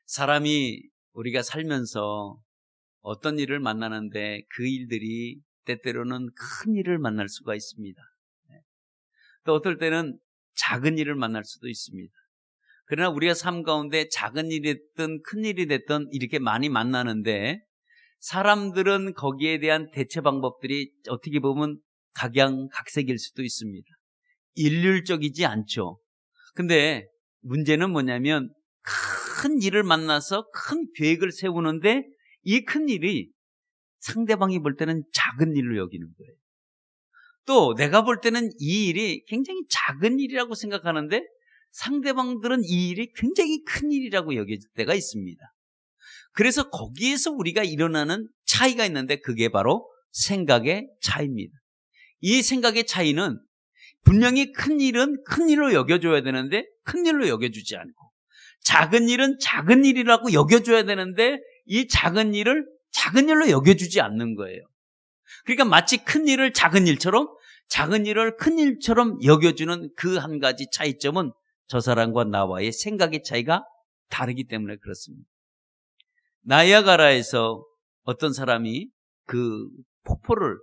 사람이 우리가 살면서 어떤 일을 만나는데 그 일들이 때때로는 큰 일을 만날 수가 있습니다. 또 어떨 때는 작은 일을 만날 수도 있습니다. 그러나 우리가 삶 가운데 작은 일이 됐든 큰 일이 됐든 이렇게 많이 만나는데 사람들은 거기에 대한 대처 방법들이 어떻게 보면 각양각색일 수도 있습니다. 일률적이지 않죠. 근데 문제는 뭐냐면 큰 일을 만나서 큰 계획을 세우는데 이 큰 일이 상대방이 볼 때는 작은 일로 여기는 거예요. 또 내가 볼 때는 이 일이 굉장히 작은 일이라고 생각하는데 상대방들은 이 일이 굉장히 큰 일이라고 여겨질 때가 있습니다. 그래서 거기에서 우리가 일어나는 차이가 있는데 그게 바로 생각의 차이입니다. 이 생각의 차이는 분명히 큰 일은 큰 일로 여겨줘야 되는데 큰 일로 여겨주지 않고 작은 일은 작은 일이라고 여겨줘야 되는데 이 작은 일을 작은 일로 여겨주지 않는 거예요. 그러니까 마치 큰 일을 작은 일처럼 작은 일을 큰 일처럼 여겨주는 그 한 가지 차이점은 저 사람과 나와의 생각의 차이가 다르기 때문에 그렇습니다. 나이아가라에서 어떤 사람이 그 폭포를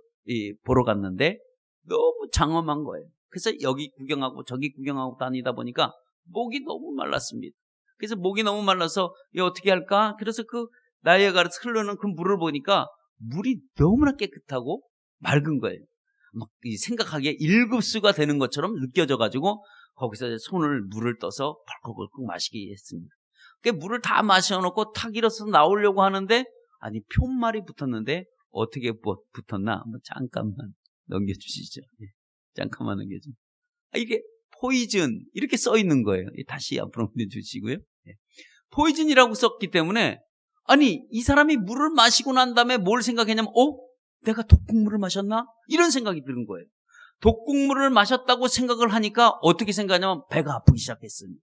보러 갔는데 너무 장엄한 거예요. 그래서 여기 구경하고 저기 구경하고 다니다 보니까 목이 너무 말랐습니다. 그래서 목이 너무 말라서 어떻게 할까? 그래서 그 나이아가라에서 흐르는 그 물을 보니까 물이 너무나 깨끗하고 맑은 거예요. 막 생각하기에 1급수가 되는 것처럼 느껴져가지고 거기서 손을 물을 떠서 벌컥벌컥 마시게 했습니다. 물을 다 마셔놓고 탁 일어서서 나오려고 하는데 아니 푯말이 붙었는데 어떻게 붙었나 한번 잠깐만 넘겨주시죠. 잠깐만 넘겨주세요. 이게 포이즌 이렇게 써 있는 거예요. 다시 앞으로 넘겨주시고요. 포이즌이라고 썼기 때문에 아니 이 사람이 물을 마시고 난 다음에 뭘 생각했냐면 내가 독국물을 마셨나? 이런 생각이 드는 거예요. 독국물을 마셨다고 생각을 하니까 어떻게 생각하냐면 배가 아프기 시작했습니다.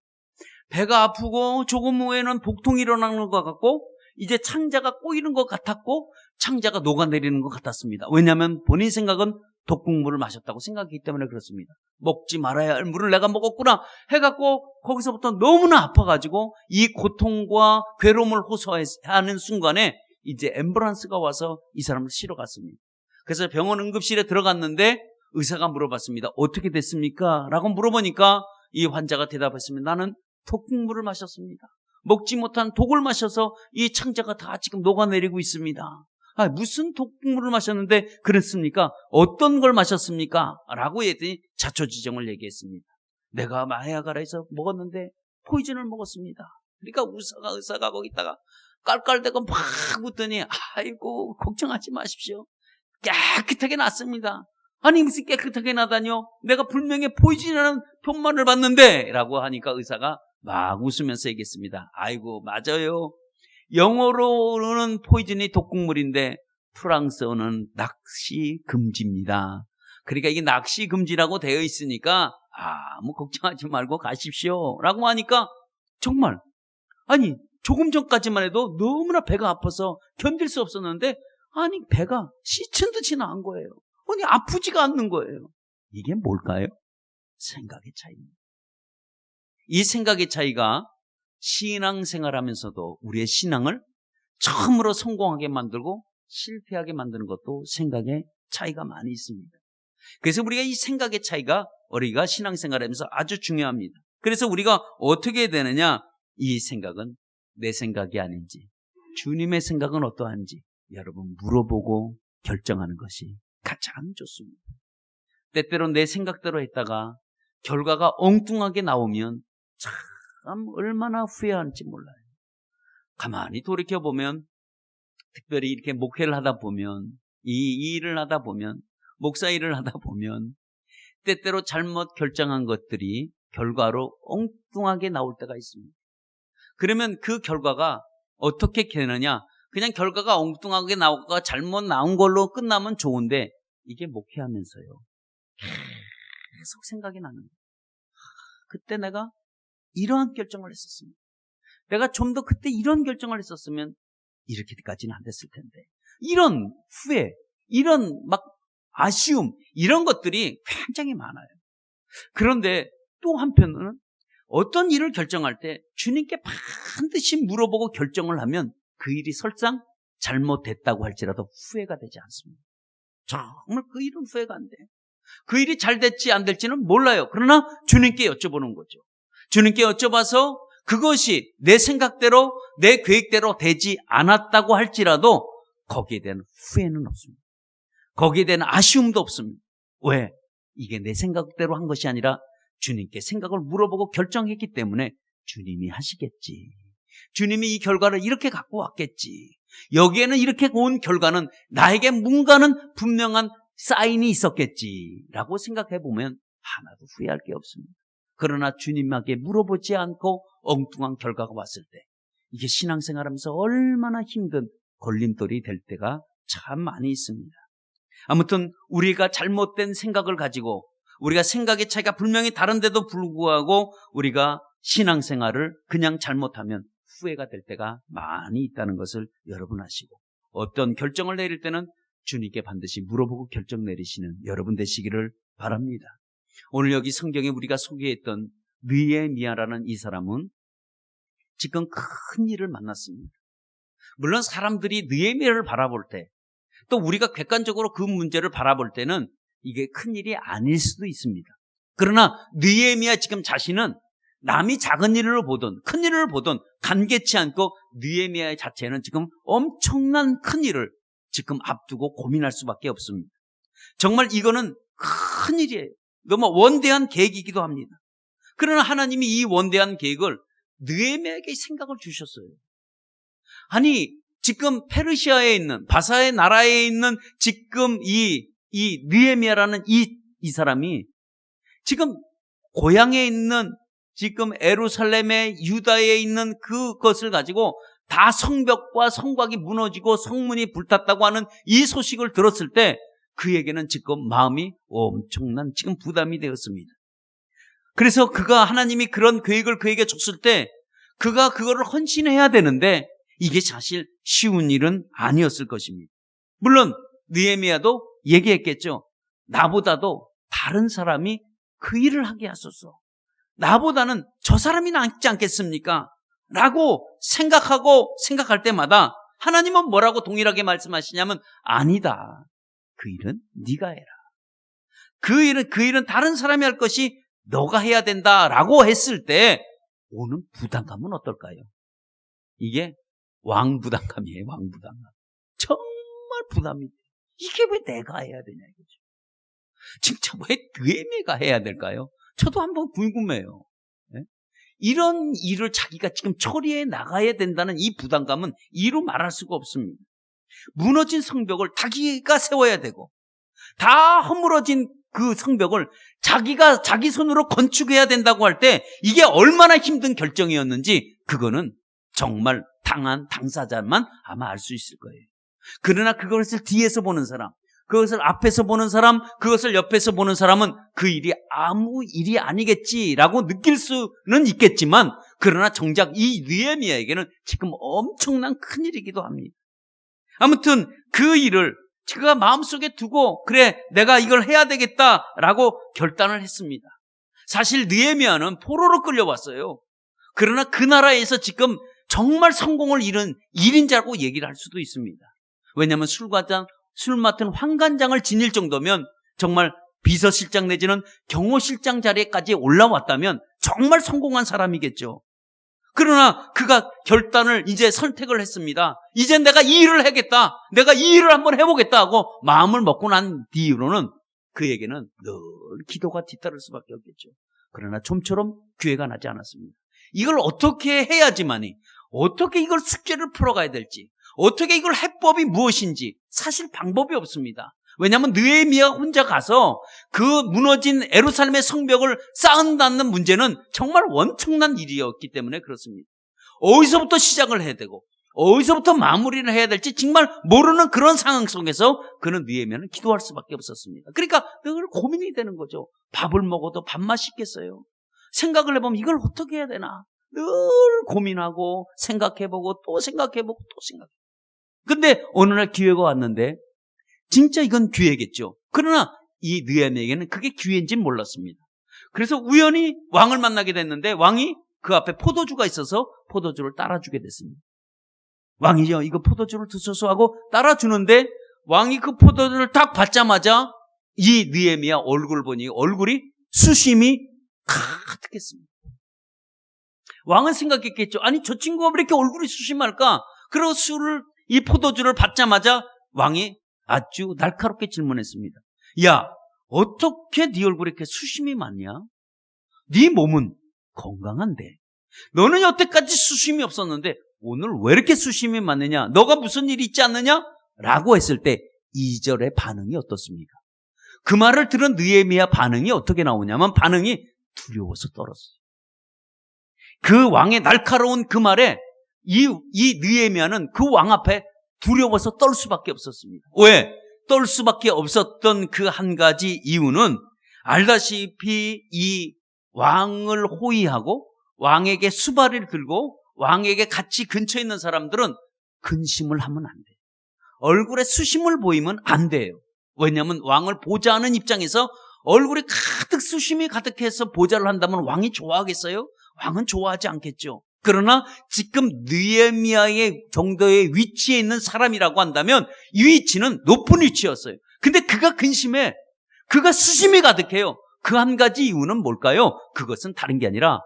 배가 아프고 조금 후에는 복통이 일어나는 것 같고 이제 창자가 꼬이는 것 같았고 창자가 녹아내리는 것 같았습니다. 왜냐하면 본인 생각은 독국물을 마셨다고 생각했기 때문에 그렇습니다. 먹지 말아야 할 물을 내가 먹었구나 해갖고 거기서부터 너무나 아파가지고 이 고통과 괴로움을 호소하는 순간에 이제 앰뷸런스가 와서 이 사람을 실어 갔습니다. 그래서 병원 응급실에 들어갔는데 의사가 물어봤습니다. 어떻게 됐습니까? 라고 물어보니까 이 환자가 대답했습니다. 나는 독국물을 마셨습니다. 먹지 못한 독을 마셔서 이 창자가 다 지금 녹아내리고 있습니다. 무슨 독국물을 마셨는데 그랬습니까? 어떤 걸 마셨습니까? 라고 했더니 자초지종을 얘기했습니다. 내가 나이아가라에서 먹었는데 포이즌을 먹었습니다. 그러니까 의사가 거기다가 깔깔대고 막 웃더니 아이고 걱정하지 마십시오. 깨끗하게 났습니다. 아니 무슨 깨끗하게 나다뇨? 내가 분명히 포이즌이라는 푯말을 봤는데 라고 하니까 의사가 막 웃으면서 얘기했습니다. 아이고 맞아요. 영어로는 포이즌이 독국물인데 프랑스어는 낚시 금지입니다. 그러니까 이게 낚시 금지라고 되어 있으니까 뭐 걱정하지 말고 가십시오 라고 하니까 정말 아니 조금 전까지만 해도 너무나 배가 아파서 견딜 수 없었는데 아니 배가 시친 듯이 나은 거예요. 아니 아프지가 않는 거예요. 이게 뭘까요? 생각의 차이입니다. 이 생각의 차이가 신앙생활하면서도 우리의 신앙을 처음으로 성공하게 만들고 실패하게 만드는 것도 생각의 차이가 많이 있습니다. 그래서 우리가 이 생각의 차이가 우리가 신앙생활하면서 아주 중요합니다. 그래서 우리가 어떻게 해야 되느냐? 이 생각은 내 생각이 아닌지 주님의 생각은 어떠한지 여러분 물어보고 결정하는 것이 가장 좋습니다. 때때로 내 생각대로 했다가 결과가 엉뚱하게 나오면 참 얼마나 후회할지 몰라요. 가만히 돌이켜보면 특별히 이렇게 목회를 하다 보면 이 일을 하다 보면 목사 일을 하다 보면 때때로 잘못 결정한 것들이 결과로 엉뚱하게 나올 때가 있습니다. 그러면 그 결과가 어떻게 되느냐? 그냥 결과가 엉뚱하게 나오고 잘못 나온 걸로 끝나면 좋은데 이게 목회하면서요. 계속 생각이 나는 거예요. 그때 내가 이러한 결정을 했었습니다. 내가 좀 더 그때 이런 결정을 했었으면 이렇게까지는 안 됐을 텐데. 이런 후회, 이런 막 아쉬움, 이런 것들이 굉장히 많아요. 그런데 또 한편으로는 어떤 일을 결정할 때 주님께 반드시 물어보고 결정을 하면 그 일이 설상 잘못됐다고 할지라도 후회가 되지 않습니다. 정말 그 일은 후회가 안 돼요. 그 일이 잘 될지 안 될지는 몰라요. 그러나 주님께 여쭤보는 거죠. 주님께 여쭤봐서 그것이 내 생각대로 내 계획대로 되지 않았다고 할지라도 거기에 대한 후회는 없습니다. 거기에 대한 아쉬움도 없습니다. 왜? 이게 내 생각대로 한 것이 아니라 주님께 생각을 물어보고 결정했기 때문에 주님이 하시겠지. 주님이 이 결과를 이렇게 갖고 왔겠지. 여기에는 이렇게 온 결과는 나에게 뭔가는 분명한 사인이 있었겠지라고 생각해 보면 하나도 후회할 게 없습니다. 그러나 주님에게 물어보지 않고 엉뚱한 결과가 왔을 때 이게 신앙생활하면서 얼마나 힘든 걸림돌이 될 때가 참 많이 있습니다. 아무튼 우리가 잘못된 생각을 가지고 우리가 생각의 차이가 분명히 다른데도 불구하고 우리가 신앙생활을 그냥 잘못하면 후회가 될 때가 많이 있다는 것을 여러분 아시고 어떤 결정을 내릴 때는 주님께 반드시 물어보고 결정 내리시는 여러분 되시기를 바랍니다. 오늘 여기 성경에 우리가 소개했던 느헤미야라는 이 사람은 지금 큰 일을 만났습니다. 물론 사람들이 느헤미야를 바라볼 때 또 우리가 객관적으로 그 문제를 바라볼 때는 이게 큰 일이 아닐 수도 있습니다. 그러나 느헤미야 지금 자신은 남이 작은 일을 보든 큰 일을 보든 간계치 않고 느헤미야 자체는 지금 엄청난 큰 일을 지금 앞두고 고민할 수밖에 없습니다. 정말 이거는 큰 일이에요. 너무 원대한 계획이기도 합니다. 그러나 하나님이 이 원대한 계획을 느헤미야에게 생각을 주셨어요. 아니 지금 페르시아에 있는 바사의 나라에 있는 지금 이 느헤미야라는 이 사람이 지금 고향에 있는 지금 예루살렘의 유다에 있는 그것을 가지고 다 성벽과 성곽이 무너지고 성문이 불탔다고 하는 이 소식을 들었을 때 그에게는 지금 마음이 엄청난 지금 부담이 되었습니다. 그래서 그가 하나님이 그런 계획을 그에게 줬을 때 그가 그거를 헌신해야 되는데 이게 사실 쉬운 일은 아니었을 것입니다. 물론 느헤미야도 얘기했겠죠. 나보다도 다른 사람이 그 일을 하게 하소서. 나보다는 저 사람이 낫지 않겠습니까? 라고 생각할 때마다 하나님은 뭐라고 동일하게 말씀하시냐면 아니다. 그 일은 네가 해라. 그 일은 다른 사람이 할 것이 너가 해야 된다라고 했을 때 오는 부담감은 어떨까요? 이게 왕부담감이에요. 왕부담감. 정말 부담이 돼요. 이게 왜 내가 해야 되냐 이거죠. 진짜 왜 느헤미야가 해야 될까요? 저도 한번 궁금해요. 네? 이런 일을 자기가 지금 처리해 나가야 된다는 이 부담감은 이루 말할 수가 없습니다. 무너진 성벽을 자기가 세워야 되고 다 허물어진 그 성벽을 자기가 자기 손으로 건축해야 된다고 할 때 이게 얼마나 힘든 결정이었는지 그거는 정말 당한 당사자만 아마 알 수 있을 거예요. 그러나 그것을 뒤에서 보는 사람, 그것을 앞에서 보는 사람, 그것을 옆에서 보는 사람은 그 일이 아무 일이 아니겠지라고 느낄 수는 있겠지만 그러나 정작 이 느헤미야에게는 지금 엄청난 큰일이기도 합니다. 아무튼 그 일을 그가 마음속에 두고 그래 내가 이걸 해야 되겠다라고 결단을 했습니다. 사실 느헤미야는 포로로 끌려왔어요. 그러나 그 나라에서 지금 정말 성공을 이룬 일인자라고 얘기를 할 수도 있습니다. 왜냐하면 술 맡은 환관장을 지닐 정도면 정말 비서실장 내지는 경호실장 자리에까지 올라왔다면 정말 성공한 사람이겠죠. 그러나 그가 결단을 이제 선택을 했습니다. 이제 내가 이 일을 하겠다. 내가 이 일을 한번 해보겠다 하고 마음을 먹고 난 뒤로는 그에게는 늘 기도가 뒤따를 수밖에 없겠죠. 그러나 좀처럼 기회가 나지 않았습니다. 이걸 어떻게 해야지만이 어떻게 이걸 숙제를 풀어가야 될지 어떻게 이걸 해법이 무엇인지 사실 방법이 없습니다. 왜냐하면 느헤미야가 혼자 가서 그 무너진 예루살렘의 성벽을 쌓는다는 문제는 정말 엄청난 일이었기 때문에 그렇습니다. 어디서부터 시작을 해야 되고 어디서부터 마무리를 해야 될지 정말 모르는 그런 상황 속에서 그는 느헤미야는 기도할 수밖에 없었습니다. 그러니까 늘 고민이 되는 거죠. 밥을 먹어도 밥맛이 있겠어요? 생각을 해보면 이걸 어떻게 해야 되나 늘 고민하고 생각해보고 또 생각해보고 또 생각해보고 근데 어느 날 기회가 왔는데 진짜 이건 기회겠죠. 그러나 이 느헤미야에게는 그게 기회인지는 몰랐습니다. 그래서 우연히 왕을 만나게 됐는데 왕이 그 앞에 포도주가 있어서 포도주를 따라주게 됐습니다. 왕이요, 이거 포도주를 드소서 하고 따라주는데 왕이 그 포도주를 딱 받자마자 이 느헤미야 얼굴 보니 얼굴이 수심이 가득했습니다. 왕은 생각했겠죠. 아니, 저 친구가 왜 이렇게 얼굴이 수심할까? 그리고 이 포도주를 받자마자 왕이 아주 날카롭게 질문했습니다. 야, 어떻게 네 얼굴에 이렇게 수심이 많냐? 네 몸은 건강한데 너는 여태까지 수심이 없었는데 오늘 왜 이렇게 수심이 많느냐? 너가 무슨 일이 있지 않느냐? 라고 했을 때 2절의 반응이 어떻습니까? 그 말을 들은 느헤미야 반응이 어떻게 나오냐면 반응이 두려워서 떨었어요. 그 왕의 날카로운 그 말에 이 느헤미야는 그 왕 앞에 두려워서 떨 수밖에 없었습니다. 왜? 떨 수밖에 없었던 그 한 가지 이유는 알다시피 이 왕을 호위하고 왕에게 수발을 들고 왕에게 같이 근처에 있는 사람들은 근심을 하면 안 돼요. 얼굴에 수심을 보이면 안 돼요. 왜냐하면 왕을 보좌하는 입장에서 얼굴이 가득 수심이 가득해서 보좌를 한다면 왕이 좋아하겠어요? 왕은 좋아하지 않겠죠. 그러나 지금 느헤미야의 정도의 위치에 있는 사람이라고 한다면 이 위치는 높은 위치였어요. 근데 그가 근심해. 그가 수심이 가득해요. 그 한 가지 이유는 뭘까요? 그것은 다른 게 아니라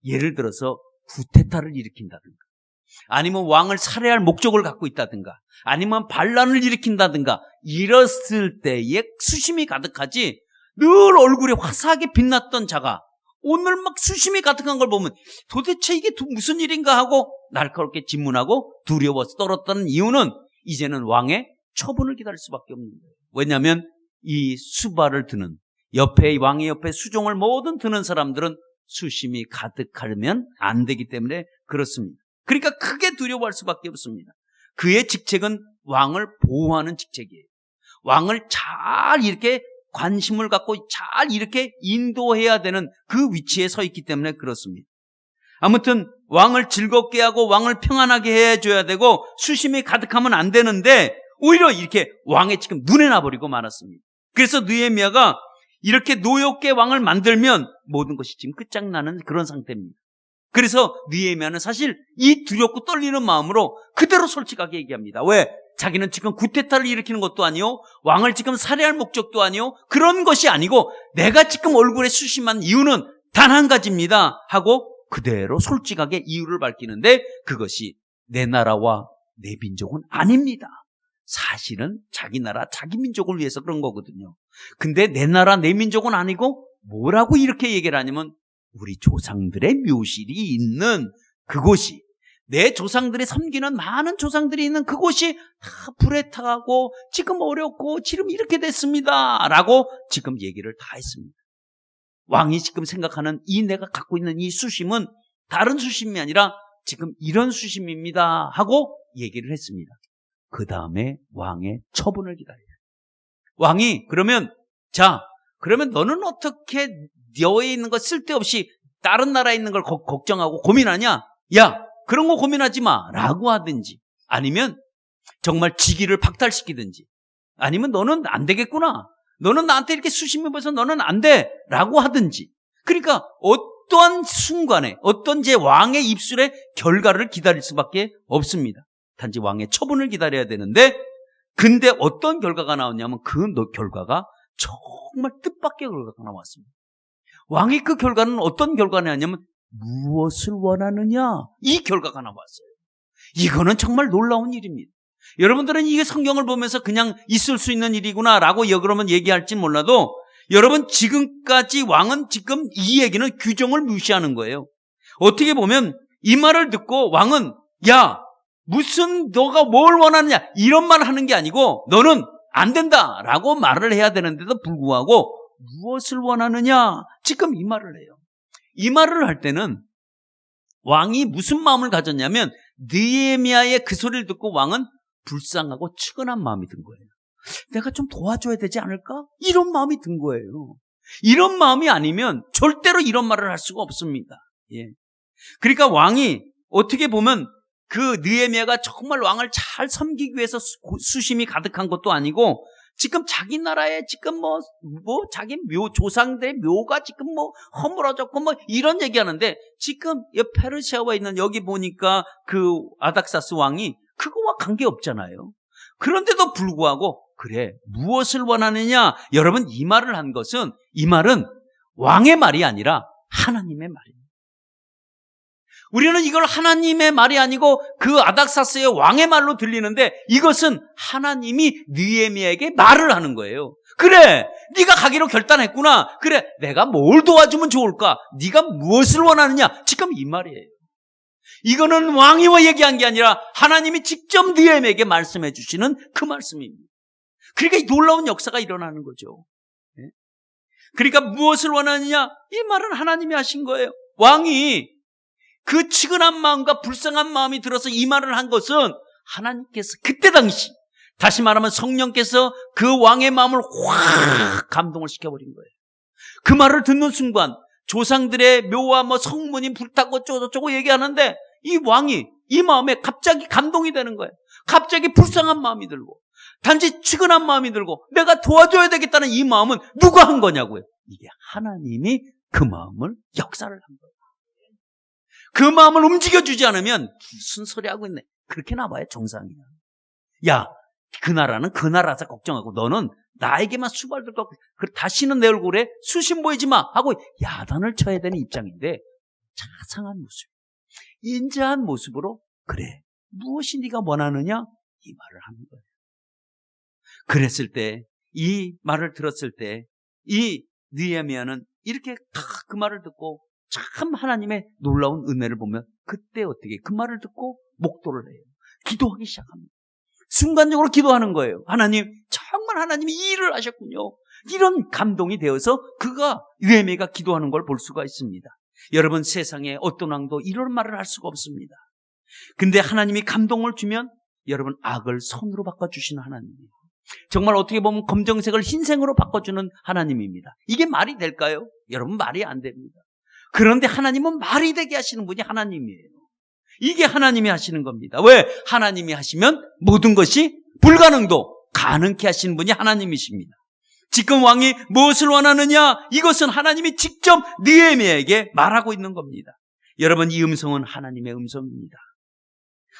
예를 들어서 구테타를 일으킨다든가 아니면 왕을 살해할 목적을 갖고 있다든가 아니면 반란을 일으킨다든가 이랬을 때에 수심이 가득하지 늘 얼굴이 화사하게 빛났던 자가 오늘 막 수심이 가득한 걸 보면 도대체 이게 무슨 일인가 하고 날카롭게 질문하고 두려워서 떨었다는 이유는 이제는 왕의 처분을 기다릴 수밖에 없는 거예요. 왜냐하면 이 수발을 드는 왕의 옆에 수종을 모든 드는 사람들은 수심이 가득하면 안 되기 때문에 그렇습니다. 그러니까 크게 두려워할 수밖에 없습니다. 그의 직책은 왕을 보호하는 직책이에요. 왕을 잘 이렇게 관심을 갖고 잘 이렇게 인도해야 되는 그 위치에 서 있기 때문에 그렇습니다. 아무튼 왕을 즐겁게 하고 왕을 평안하게 해줘야 되고 수심이 가득하면 안 되는데 오히려 이렇게 왕의 지금 눈에 나버리고 말았습니다. 그래서 느헤미야가 이렇게 노엽게 왕을 만들면 모든 것이 지금 끝장나는 그런 상태입니다. 그래서 느헤미야는 사실 이 두렵고 떨리는 마음으로 그대로 솔직하게 얘기합니다. 왜? 자기는 지금 구테타를 일으키는 것도 아니요 왕을 지금 살해할 목적도 아니요 그런 것이 아니고 내가 지금 얼굴에 수심한 이유는 단 한 가지입니다 하고 그대로 솔직하게 이유를 밝히는데 그것이 내 나라와 내 민족은 아닙니다. 사실은 자기 나라 자기 민족을 위해서 그런 거거든요. 근데 내 나라 내 민족은 아니고 뭐라고 이렇게 얘기를 하냐면 우리 조상들의 묘실이 있는 그곳이 내 조상들이 섬기는 많은 조상들이 있는 그곳이 다 불에 타고 지금 어렵고 지금 이렇게 됐습니다 라고 지금 얘기를 다 했습니다. 왕이 지금 생각하는 이 내가 갖고 있는 이 수심은 다른 수심이 아니라 지금 이런 수심입니다 하고 얘기를 했습니다. 그 다음에 왕의 처분을 기다려요. 왕이 그러면 너는 어떻게 너에 있는 거 쓸데없이 다른 나라에 있는 걸 걱정하고 고민하냐? 야, 그런 거 고민하지 마 라고 하든지 아니면 정말 직위를 박탈시키든지 아니면 너는 안 되겠구나. 너는 나한테 이렇게 수심이 보여서 너는 안 돼 라고 하든지 그러니까 어떠한 순간에 어떤 제 왕의 입술의 결과를 기다릴 수밖에 없습니다. 단지 왕의 처분을 기다려야 되는데 근데 어떤 결과가 나왔냐면 그 결과가 정말 뜻밖의 결과가 나왔습니다. 왕이 그 결과는 어떤 결과냐면 무엇을 원하느냐 이 결과가 나왔어요. 이거는 정말 놀라운 일입니다. 여러분들은 이게 성경을 보면서 그냥 있을 수 있는 일이구나 라고 그러면 얘기할지 몰라도 여러분 지금까지 왕은 지금 이 얘기는 규정을 무시하는 거예요. 어떻게 보면 이 말을 듣고 왕은 야 무슨 너가 뭘 원하느냐 이런 말 하는 게 아니고 너는 안 된다 라고 말을 해야 되는데도 불구하고 무엇을 원하느냐 지금 이 말을 해요. 이 말을 할 때는 왕이 무슨 마음을 가졌냐면 느헤미야의 그 소리를 듣고 왕은 불쌍하고 측은한 마음이 든 거예요. 내가 좀 도와줘야 되지 않을까? 이런 마음이 든 거예요. 이런 마음이 아니면 절대로 이런 말을 할 수가 없습니다. 예. 그러니까 왕이 어떻게 보면 그 느헤미야가 정말 왕을 잘 섬기기 위해서 수심이 가득한 것도 아니고 지금 자기 나라에 지금 자기 조상들의 묘가 지금 허물어졌고 이런 얘기하는데, 지금 페르시아와 있는 여기 보니까 그 아닥사스 왕이 그거와 관계없잖아요. 그런데도 불구하고, 그래, 무엇을 원하느냐? 여러분, 이 말을 한 것은, 이 말은 왕의 말이 아니라 하나님의 말입니다. 우리는 이걸 하나님의 말이 아니고 그 아닥사스의 왕의 말로 들리는데, 이것은 하나님이 느헤미야에게 말을 하는 거예요. 그래, 네가 가기로 결단했구나. 그래, 내가 뭘 도와주면 좋을까? 네가 무엇을 원하느냐? 지금 이 말이에요. 이거는 왕이 얘기한 게 아니라 하나님이 직접 느헤미야에게 말씀해 주시는 그 말씀입니다. 그러니까 이 놀라운 역사가 일어나는 거죠. 그러니까 무엇을 원하느냐? 이 말은 하나님이 하신 거예요. 왕이 그 치근한 마음과 불쌍한 마음이 들어서 이 말을 한 것은 하나님께서 그때 당시, 다시 말하면 성령께서 그 왕의 마음을 확 감동을 시켜버린 거예요. 그 말을 듣는 순간 조상들의 묘와 성문이 불타고 어쩌고 얘기하는데, 이 왕이 이 마음에 갑자기 감동이 되는 거예요. 갑자기 불쌍한 마음이 들고, 단지 치근한 마음이 들고, 내가 도와줘야 되겠다는 이 마음은 누가 한 거냐고요. 이게 하나님이 그 마음을 역사를 한 거예요. 그 마음을 움직여주지 않으면 무슨 소리 하고 있네, 그렇게 나봐야 정상이야. 야, 그 나라는 그 나라에서 걱정하고 너는 나에게만 수발들고 다시는 내 얼굴에 수심 보이지 마 하고 야단을 쳐야 되는 입장인데, 자상한 모습, 인자한 모습으로, 그래, 무엇이 네가 원하느냐? 이 말을 하는 거예요. 그랬을 때, 이 말을 들었을 때 이 느헤미야는 이렇게 그 말을 듣고 참 하나님의 놀라운 은혜를 보면, 그때 어떻게 그 말을 듣고 목도를 해요. 기도하기 시작합니다. 순간적으로 기도하는 거예요. 하나님, 정말 하나님이 이 일을 하셨군요. 이런 감동이 되어서 느헤미야가 기도하는 걸 볼 수가 있습니다. 여러분, 세상에 어떤 왕도 이런 말을 할 수가 없습니다. 근데 하나님이 감동을 주면 여러분, 악을 선으로 바꿔주시는 하나님이에요. 정말 어떻게 보면 검정색을 흰색으로 바꿔주는 하나님입니다. 이게 말이 될까요? 여러분, 말이 안 됩니다. 그런데 하나님은 말이 되게 하시는 분이 하나님이에요. 이게 하나님이 하시는 겁니다. 왜? 하나님이 하시면 모든 것이 불가능도 가능케 하시는 분이 하나님이십니다. 지금 왕이 무엇을 원하느냐? 이것은 하나님이 직접 느헤미야에게 말하고 있는 겁니다. 여러분, 이 음성은 하나님의 음성입니다.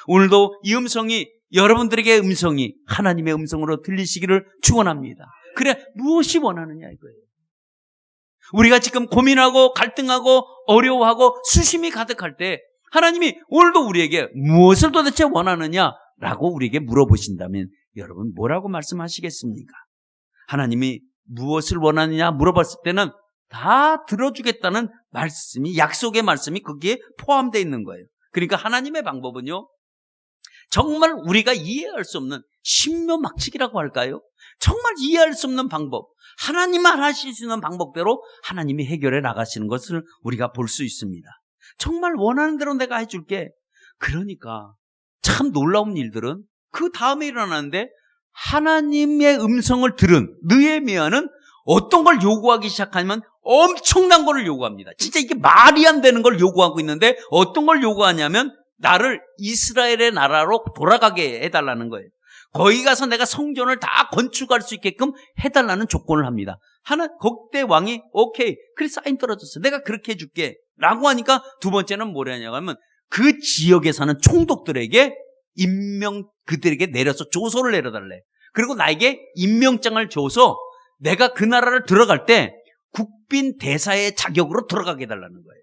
오늘도 이 음성이, 여러분들에게 음성이 하나님의 음성으로 들리시기를 축원합니다. 그래, 무엇이 원하느냐 이거예요. 우리가 지금 고민하고 갈등하고 어려워하고 수심이 가득할 때 하나님이 오늘도 우리에게 무엇을 도대체 원하느냐라고 우리에게 물어보신다면 여러분, 뭐라고 말씀하시겠습니까? 하나님이 무엇을 원하느냐 물어봤을 때는 다 들어주겠다는 말씀이, 약속의 말씀이 거기에 포함되어 있는 거예요. 그러니까 하나님의 방법은요, 정말 우리가 이해할 수 없는 신묘막측이라고 할까요? 정말 이해할 수 없는 방법, 하나님만 하실 수 있는 방법대로 하나님이 해결해 나가시는 것을 우리가 볼 수 있습니다. 정말 원하는 대로 내가 해줄게. 그러니까 참 놀라운 일들은 그 다음에 일어나는데, 하나님의 음성을 들은 느헤미야는 어떤 걸 요구하기 시작하면 엄청난 걸 요구합니다. 진짜 이게 말이 안 되는 걸 요구하고 있는데, 어떤 걸 요구하냐면 나를 이스라엘의 나라로 돌아가게 해달라는 거예요. 거기 가서 내가 성전을 다 건축할 수 있게끔 해달라는 조건을 합니다. 그때 왕이 오케이, 그래, 사인 떨어졌어, 내가 그렇게 해줄게 라고 하니까, 두 번째는 뭐냐고 하면 그 지역에 사는 총독들에게 그들에게 내려서 조서를 내려달래. 그리고 나에게 임명장을 줘서 내가 그 나라를 들어갈 때 국빈 대사의 자격으로 들어가게 해달라는 거예요.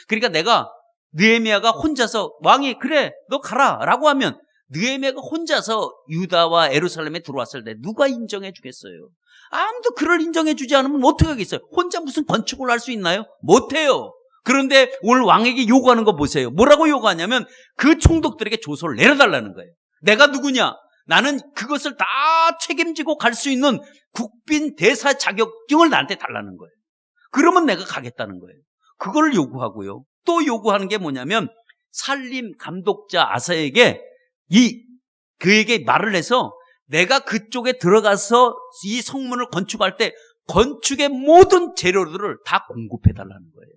그러니까 내가, 느헤미야가 혼자서, 왕이 그래 너 가라 라고 하면 느헤미야가 혼자서 유다와 예루살렘에 들어왔을 때 누가 인정해 주겠어요? 아무도 그를 인정해 주지 않으면 어떻게 하겠어요? 혼자 무슨 건축을 할 수 있나요? 못해요. 그런데 오늘 왕에게 요구하는 거 보세요. 뭐라고 요구하냐면 그 총독들에게 조서를 내려달라는 거예요. 내가 누구냐? 나는 그것을 다 책임지고 갈 수 있는 국빈 대사 자격증을 나한테 달라는 거예요. 그러면 내가 가겠다는 거예요. 그걸 요구하고요. 또 요구하는 게 뭐냐면, 살림 감독자 아사에게 그에게 말을 해서 내가 그쪽에 들어가서 이 성문을 건축할 때 건축의 모든 재료들을 다 공급해달라는 거예요.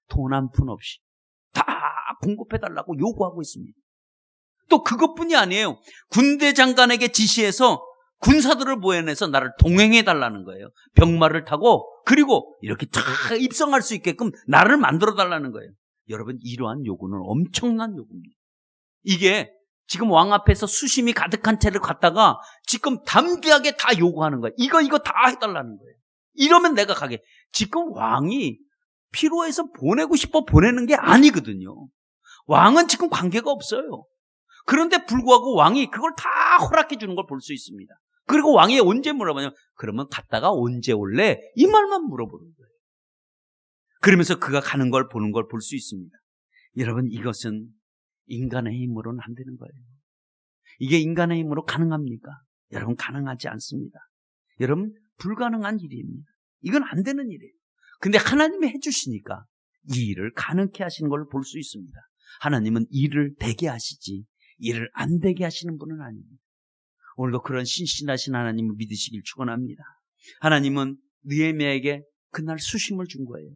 돈 한 푼 없이 다 공급해달라고 요구하고 있습니다. 또 그것뿐이 아니에요. 군대 장관에게 지시해서 군사들을 보내서 나를 동행해달라는 거예요. 병마를 타고, 그리고 이렇게 쫙 입성할 수 있게끔 나를 만들어달라는 거예요. 여러분, 이러한 요구는 엄청난 요구입니다. 이게 지금 왕 앞에서 수심이 가득한 채를 갖다가 지금 담대하게 다 요구하는 거예요. 이거 다 해달라는 거예요. 이러면 내가 가게. 지금 왕이 필요해서 보내고 싶어 보내는 게 아니거든요. 왕은 지금 관계가 없어요. 그런데 불구하고 왕이 그걸 다 허락해 주는 걸 볼 수 있습니다. 그리고 왕이 언제 물어보냐면, 그러면 갔다가 언제 올래? 이 말만 물어보는 거예요. 그러면서 그가 가는 걸 보는 걸 볼 수 있습니다. 여러분, 이것은 인간의 힘으로는 안 되는 거예요. 이게 인간의 힘으로 가능합니까? 여러분, 가능하지 않습니다. 여러분, 불가능한 일입니다. 이건 안 되는 일이에요. 근데 하나님이 해주시니까 이 일을 가능케 하시는 걸 볼 수 있습니다. 하나님은 일을 되게 하시지 일을 안 되게 하시는 분은 아닙니다. 오늘도 그런 신실하신 하나님을 믿으시길 축원합니다. 하나님은 느헤미야에게 그날 수심을 준 거예요.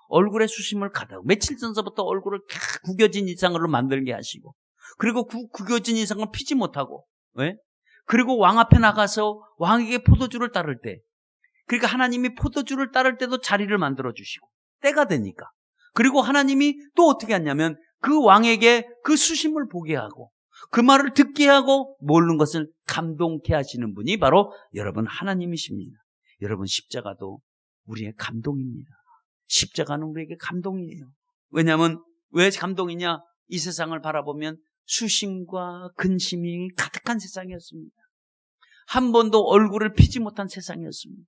얼굴에 수심을 가다가 며칠 전서부터 얼굴을 구겨진 이상으로 만들게 하시고, 그리고 구겨진 이상을 피지 못하고, 왜? 그리고 왕 앞에 나가서 왕에게 포도주를 따를 때, 그러니까 하나님이 포도주를 따를 때도 자리를 만들어 주시고, 때가 되니까. 그리고 하나님이 또 어떻게 하냐면 그 왕에게 그 수심을 보게 하고 그 말을 듣게 하고 모르는 것을 감동케 하시는 분이 바로 여러분 하나님이십니다. 여러분, 십자가도 우리의 감동입니다. 십자가는 우리에게 감동이에요. 왜냐하면 왜 감동이냐? 이 세상을 바라보면 수심과 근심이 가득한 세상이었습니다. 한 번도 얼굴을 피지 못한 세상이었습니다.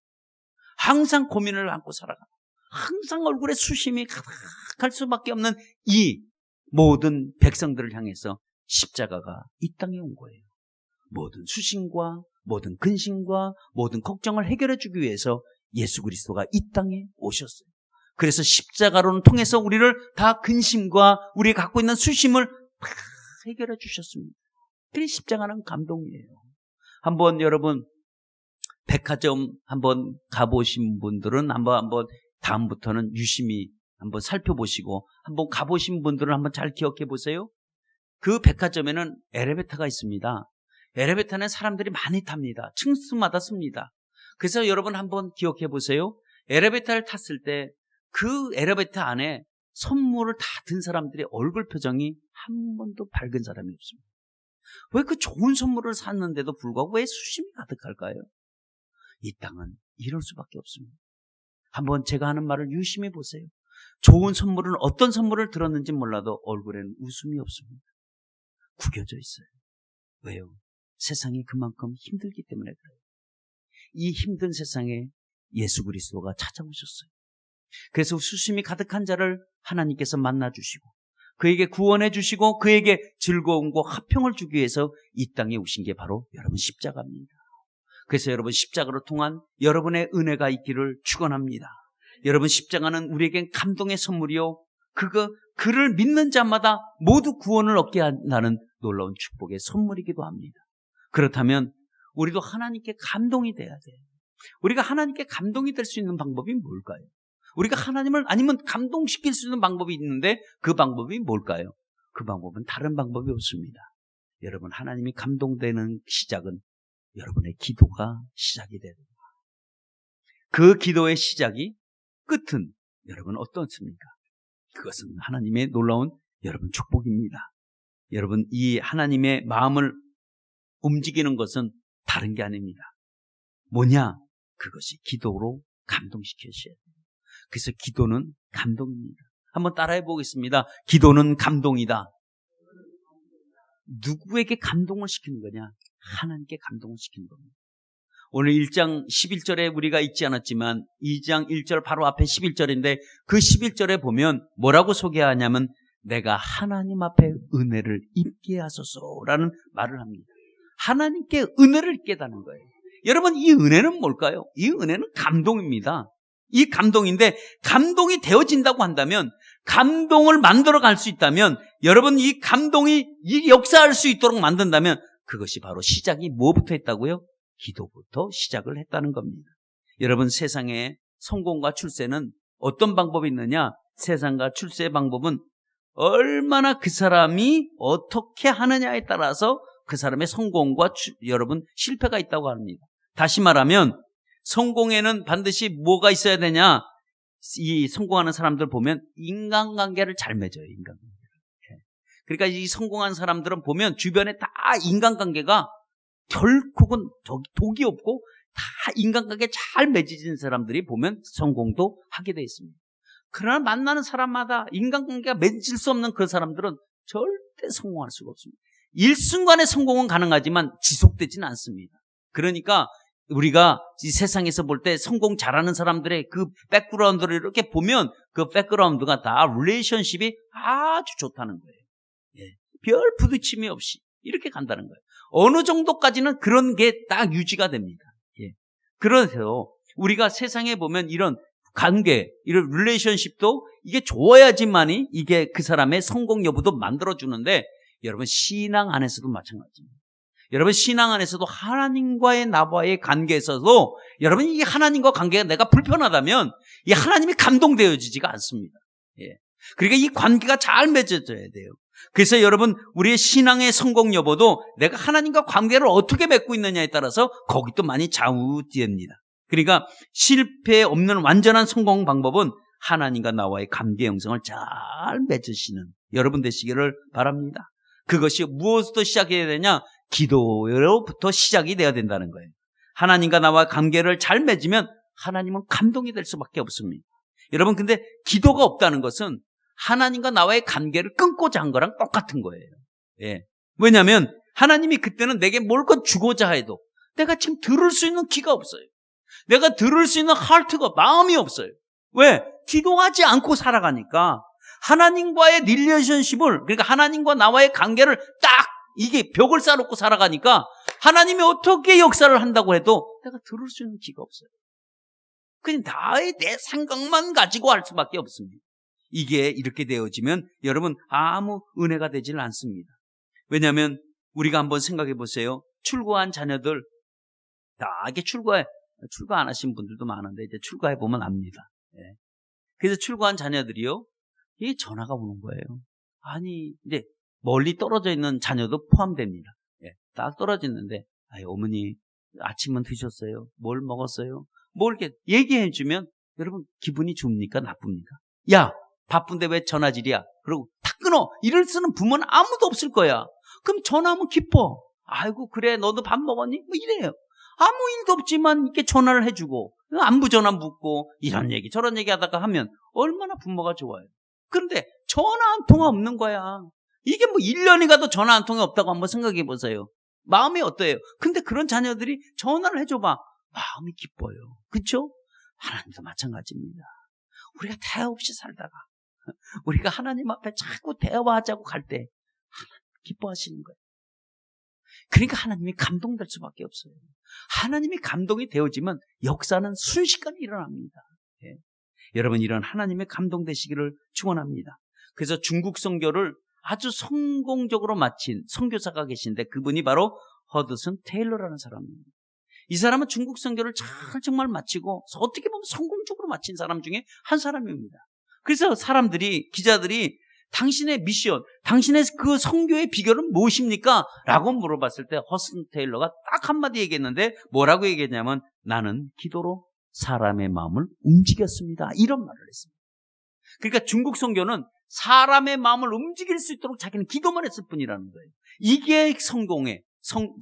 항상 고민을 안고 살아가고 항상 얼굴에 수심이 가득할 수밖에 없는 이 모든 백성들을 향해서 십자가가 이 땅에 온 거예요. 모든 수심과 모든 근심과 모든 걱정을 해결해 주기 위해서 예수 그리스도가 이 땅에 오셨어요. 그래서 십자가로는 통해서 우리를 다 근심과 우리가 갖고 있는 수심을 다 해결해 주셨습니다. 그래서 십자가는 감동이에요. 한번 여러분 백화점 한번 가보신 분들은 한번 다음부터는 유심히 한번 살펴보시고, 한번 가보신 분들은 한번 잘 기억해 보세요. 그 백화점에는 엘리베이터가 있습니다. 엘리베이터는 사람들이 많이 탑니다. 층수마다 씁니다. 그래서 여러분 한번 기억해 보세요. 엘리베이터를 탔을 때 그 엘리베이터 안에 선물을 다 든 사람들의 얼굴 표정이 한 번도 밝은 사람이 없습니다. 왜 그 좋은 선물을 샀는데도 불구하고 왜 수심이 가득할까요? 이 땅은 이럴 수밖에 없습니다. 한번 제가 하는 말을 유심히 보세요. 좋은 선물은 어떤 선물을 들었는지 몰라도 얼굴에는 웃음이 없습니다. 구겨져 있어요. 왜요? 세상이 그만큼 힘들기 때문에 그래요. 이 힘든 세상에 예수 그리스도가 찾아오셨어요. 그래서 수심이 가득한 자를 하나님께서 만나주시고 그에게 구원해 주시고 그에게 즐거움과 화평을 주기 위해서 이 땅에 오신 게 바로 여러분 십자가입니다. 그래서 여러분 십자가로 통한 여러분의 은혜가 있기를 축원합니다. 여러분 십자가는 우리에겐 감동의 선물이요, 그를 믿는 자마다 모두 구원을 얻게 한다는 놀라운 축복의 선물이기도 합니다. 그렇다면 우리도 하나님께 감동이 돼야 돼요. 우리가 하나님께 감동이 될 수 있는 방법이 뭘까요? 우리가 하나님을 아니면 감동시킬 수 있는 방법이 있는데 그 방법이 뭘까요? 그 방법은 다른 방법이 없습니다. 여러분, 하나님이 감동되는 시작은 여러분의 기도가 시작이 됩니다. 그 기도의 시작이 끝은 여러분 어떻습니까? 그것은 하나님의 놀라운 여러분 축복입니다. 여러분, 이 하나님의 마음을 움직이는 것은 다른 게 아닙니다. 뭐냐? 그것이 기도로 감동시켜주셔야 돼요. 그래서 기도는 감동입니다. 한번 따라해 보겠습니다. 기도는 감동이다. 누구에게 감동을 시키는 거냐? 하나님께 감동을 시키는 겁니다. 오늘 1장 11절에 우리가 읽지 않았지만 2장 1절 바로 앞에 11절인데 그 11절에 보면 뭐라고 소개하냐면 내가 하나님 앞에 은혜를 입게 하소서라는 말을 합니다. 하나님께 은혜를 입게다는 거예요. 여러분, 이 은혜는 뭘까요? 이 은혜는 감동입니다. 이 감동인데 감동이 되어진다고 한다면, 감동을 만들어갈 수 있다면, 여러분 이 감동이 이 역사할 수 있도록 만든다면 그것이 바로 시작이 뭐부터 했다고요? 기도부터 시작을 했다는 겁니다. 여러분, 세상에 성공과 출세는 어떤 방법이 있느냐? 세상과 출세의 방법은 얼마나 그 사람이 어떻게 하느냐에 따라서 그 사람의 성공과 여러분 실패가 있다고 합니다. 다시 말하면 성공에는 반드시 뭐가 있어야 되냐? 이 성공하는 사람들 보면 인간관계를 잘 맺어요. 인간관계. 그러니까 이 성공한 사람들은 보면 주변에 다 인간관계가 결국은 독이 없고 다 인간관계 잘 맺어진 사람들이 보면 성공도 하게 되어 있습니다. 그러나 만나는 사람마다 인간관계가 맺을 수 없는 그 사람들은 절대 성공할 수가 없습니다. 일순간의 성공은 가능하지만 지속되지는 않습니다. 그러니까 우리가 이 세상에서 볼 때 성공 잘하는 사람들의 그 백그라운드를 이렇게 보면 그 백그라운드가 다 릴레이션십이 아주 좋다는 거예요. 별 부딪힘이 없이 이렇게 간다는 거예요. 어느 정도까지는 그런 게 딱 유지가 됩니다. 그래서 우리가 세상에 보면 이런 관계, 이런 릴레이션십도 이게 좋아야지만이 이게 그 사람의 성공 여부도 만들어주는데 여러분 신앙 안에서도 마찬가지입니다. 여러분 신앙 안에서도 하나님과의 나와의 관계에서도 여러분 이 하나님과 관계가 내가 불편하다면 이 하나님이 감동되어지지가 않습니다. 그러니까 이 관계가 잘 맺어져야 돼요. 그래서 여러분 우리의 신앙의 성공 여부도 내가 하나님과 관계를 어떻게 맺고 있느냐에 따라서 거기도 많이 좌우됩니다. 그러니까 실패 없는 완전한 성공 방법은 하나님과 나와의 관계 형성을 잘 맺으시는 여러분 되시기를 바랍니다. 그것이 무엇부터 시작해야 되냐? 기도로부터 시작이 돼야 된다는 거예요. 하나님과 나와 관계를 잘 맺으면 하나님은 감동이 될 수밖에 없습니다. 여러분 근데 기도가 없다는 것은 하나님과 나와의 관계를 끊고자 한 거랑 똑같은 거예요. 왜냐하면 하나님이 그때는 내게 뭘것 주고자 해도 내가 지금 들을 수 있는 귀가 없어요. 내가 들을 수 있는 하트가 마음이 없어요. 왜? 기도하지 않고 살아가니까 하나님과의 릴레이션십을 그러니까 하나님과 나와의 관계를 딱 이게 벽을 쌓아놓고 살아가니까 하나님이 어떻게 역사를 한다고 해도 내가 들을 수 있는 귀가 없어요. 그냥 나의 내 생각만 가지고 할 수밖에 없습니다. 이게 이렇게 되어지면 여러분 아무 은혜가 되지는 않습니다. 왜냐하면 우리가 한번 생각해 보세요. 출가한 자녀들 다 이게 출가 안 하신 분들도 많은데 이제 출가해 보면 압니다. 그래서 출가한 자녀들이요, 이게 전화가 오는 거예요. 아니 이제 멀리 떨어져 있는 자녀도 포함됩니다. 딱 떨어졌는데, 어머니 아침은 드셨어요? 뭘 먹었어요? 뭐 이렇게 얘기해 주면 여러분 기분이 좋습니까? 나쁩니까? 야 바쁜데 왜 전화질이야? 그러고 탁 끊어. 이럴 쓰는 부모는 아무도 없을 거야. 그럼 전화하면 기뻐. 아이고 그래 너도 밥 먹었니? 뭐 이래요. 아무 일도 없지만 이렇게 전화를 해주고 안부 전화 묻고 이런 얘기 저런 얘기 하다가 하면 얼마나 부모가 좋아요. 그런데 전화 한 통화 없는 거야. 이게 뭐 1년이 가도 전화 한 통이 없다고 한번 생각해 보세요. 마음이 어때요? 근데 그런 자녀들이 전화를 해줘봐. 마음이 기뻐요. 그렇죠? 하나님도 마찬가지입니다. 우리가 대화 없이 살다가 우리가 하나님 앞에 자꾸 대화하자고 갈 때 하나님 기뻐하시는 거예요. 그러니까 하나님이 감동될 수밖에 없어요. 하나님이 감동이 되어지면 역사는 순식간에 일어납니다. 여러분 이런 하나님의 감동되시기를 축원합니다. 그래서 중국 선교를 아주 성공적으로 마친 선교사가 계신데 그분이 바로 허드슨 테일러라는 사람입니다. 이 사람은 중국 선교를 정말 마치고 어떻게 보면 성공적으로 마친 사람 중에 한 사람입니다. 그래서 기자들이 당신의 미션, 당신의 그 선교의 비결은 무엇입니까? 라고 물어봤을 때 허드슨 테일러가 딱 한마디 얘기했는데 뭐라고 얘기했냐면 나는 기도로 사람의 마음을 움직였습니다. 이런 말을 했습니다. 그러니까 중국 선교는 사람의 마음을 움직일 수 있도록 자기는 기도만 했을 뿐이라는 거예요. 이게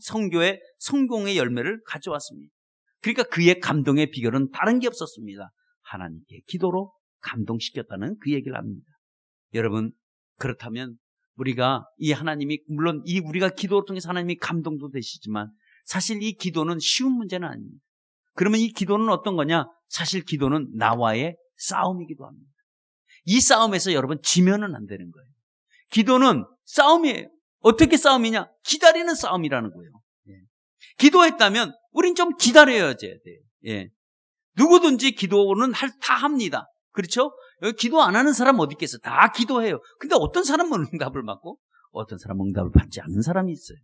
선교의 성공의 열매를 가져왔습니다. 그러니까 그의 감동의 비결은 다른 게 없었습니다. 하나님께 기도로 감동시켰다는 그 얘기를 합니다. 여러분 그렇다면 우리가 이 하나님이 물론 이 우리가 기도를 통해서 하나님이 감동도 되시지만 사실 이 기도는 쉬운 문제는 아닙니다. 그러면 이 기도는 어떤 거냐? 사실 기도는 나와의 싸움이기도 합니다. 이 싸움에서 여러분 지면은 안 되는 거예요. 기도는 싸움이에요. 어떻게 싸움이냐? 기다리는 싸움이라는 거예요. 기도했다면 우린 좀 기다려야 돼요. 누구든지 기도는 다 합니다. 그렇죠? 여기 기도 안 하는 사람 어디 있겠어요? 다 기도해요. 근데 어떤 사람은 응답을 받고 어떤 사람은 응답을 받지 않는 사람이 있어요.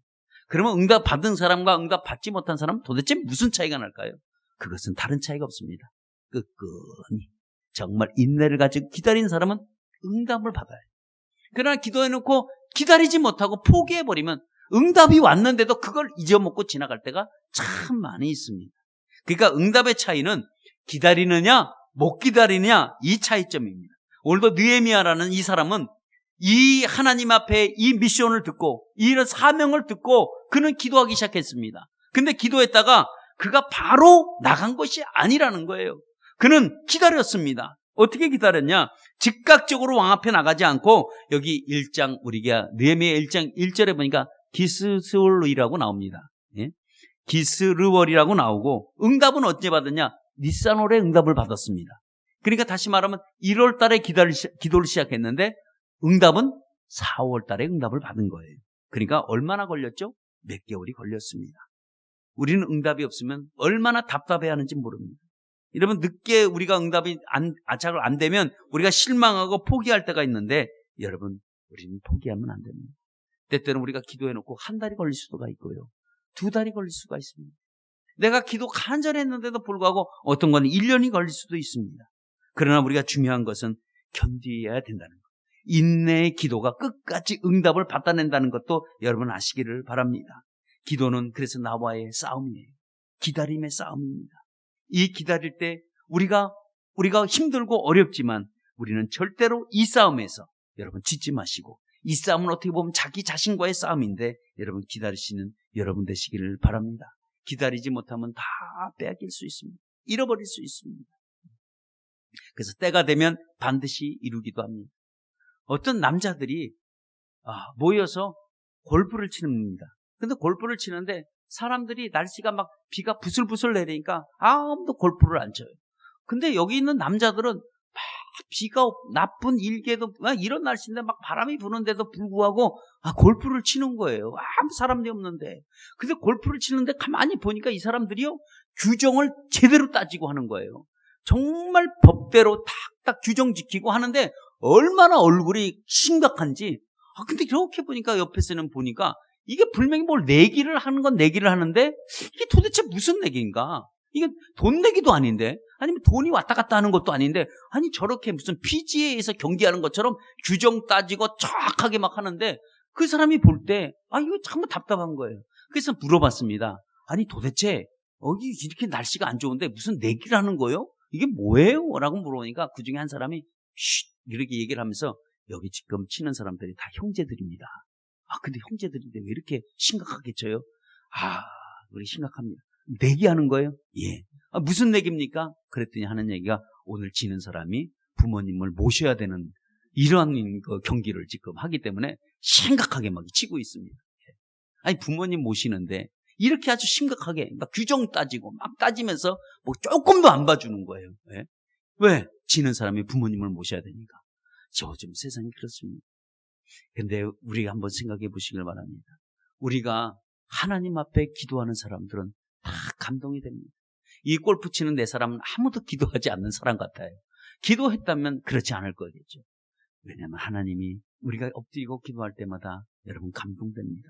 그러면 응답 받은 사람과 응답 받지 못한 사람은 도대체 무슨 차이가 날까요? 그것은 다른 차이가 없습니다. 끈끈히 정말 인내를 가지고 기다리는 사람은 응답을 받아요. 그러나 기도해놓고 기다리지 못하고 포기해버리면 응답이 왔는데도 그걸 잊어먹고 지나갈 때가 참 많이 있습니다. 그러니까 응답의 차이는 기다리느냐 못 기다리느냐 이 차이점입니다. 오늘도 느헤미야라는 이 사람은 이 하나님 앞에 이 미션을 듣고 이런 사명을 듣고 그는 기도하기 시작했습니다. 근데 기도했다가 그가 바로 나간 것이 아니라는 거예요. 그는 기다렸습니다. 어떻게 기다렸냐? 즉각적으로 왕 앞에 나가지 않고 여기 1장 우리가 느헤미야 1장 1절에 보니까 기스르월이라고 나옵니다. 예? 기스르월이라고 나오고 응답은 언제 받았냐? 니산월에 응답을 받았습니다. 그러니까 다시 말하면 1월 달에 기도를 시작했는데 응답은 4월 달에 응답을 받은 거예요. 그러니까 얼마나 걸렸죠? 몇 개월이 걸렸습니다. 우리는 응답이 없으면 얼마나 답답해하는지 모릅니다. 여러분 늦게 우리가 응답이 잘 안 되면 우리가 실망하고 포기할 때가 있는데 여러분 우리는 포기하면 안 됩니다. 때때는 우리가 기도해놓고 한 달이 걸릴 수가 있고요. 2달이 걸릴 수가 있습니다. 내가 기도 간절했는데도 불구하고 어떤 건 1년이 걸릴 수도 있습니다. 그러나 우리가 중요한 것은 견디어야 된다는 것. 인내의 기도가 끝까지 응답을 받아낸다는 것도 여러분 아시기를 바랍니다. 기도는 그래서 나와의 싸움이에요. 기다림의 싸움입니다. 이 기다릴 때 우리가 힘들고 어렵지만 우리는 절대로 이 싸움에서 여러분 지지 마시고 이 싸움은 어떻게 보면 자기 자신과의 싸움인데 여러분 기다리시는 여러분 되시기를 바랍니다. 기다리지 못하면 다 빼앗길 수 있습니다. 잃어버릴 수 있습니다. 그래서 때가 되면 반드시 이루기도 합니다. 어떤 남자들이 모여서 골프를 칩니다. 근데 골프를 치는데 사람들이 날씨가 막 비가 부슬부슬 내리니까 아무도 골프를 안 쳐요. 근데 여기 있는 남자들은 막 비가 나쁜 일개도 이런 날씨인데 막 바람이 부는데도 불구하고 골프를 치는 거예요. 아무 사람이 없는데. 근데 골프를 치는데 가만히 보니까 이 사람들이요 규정을 제대로 따지고 하는 거예요. 정말 법대로 탁탁 규정 지키고 하는데 얼마나 얼굴이 심각한지. 근데 이렇게 보니까 옆에서는 보니까 이게 분명히 뭘 내기를 하는 건 내기를 하는데 이게 도대체 무슨 내기인가? 이게 돈 내기도 아닌데 아니면 돈이 왔다 갔다 하는 것도 아닌데 아니 저렇게 무슨 PGA에서 경기하는 것처럼 규정 따지고 정확하게 막 하는데 그 사람이 볼 때 이거 참 답답한 거예요. 그래서 물어봤습니다. 아니 도대체 여기 이렇게 날씨가 안 좋은데 무슨 내기를 하는 거예요? 이게 뭐예요? 라고 물어보니까 그 중에 한 사람이 쉿 이렇게 얘기를 하면서 여기 지금 치는 사람들이 다 형제들입니다. 근데 형제들인데 왜 이렇게 심각하게 쳐요? 우리 심각합니다. 내기하는 거예요? 예. 무슨 내기입니까? 그랬더니 하는 얘기가 오늘 지는 사람이 부모님을 모셔야 되는 이러한 경기를 지금 하기 때문에 심각하게 막 치고 있습니다. 아니 부모님 모시는데 이렇게 아주 심각하게 막 규정 따지고 막 따지면서 뭐 조금도 안 봐주는 거예요. 예? 왜? 지는 사람이 부모님을 모셔야 되니까. 요즘 세상이 그렇습니다. 근데 우리가 한번 생각해 보시길 바랍니다. 우리가 하나님 앞에 기도하는 사람들은 다 감동이 됩니다. 이 골프 치는 네 사람은 아무도 기도하지 않는 사람 같아요. 기도했다면 그렇지 않을 거겠죠. 왜냐하면 하나님이 우리가 엎드리고 기도할 때마다 여러분 감동됩니다.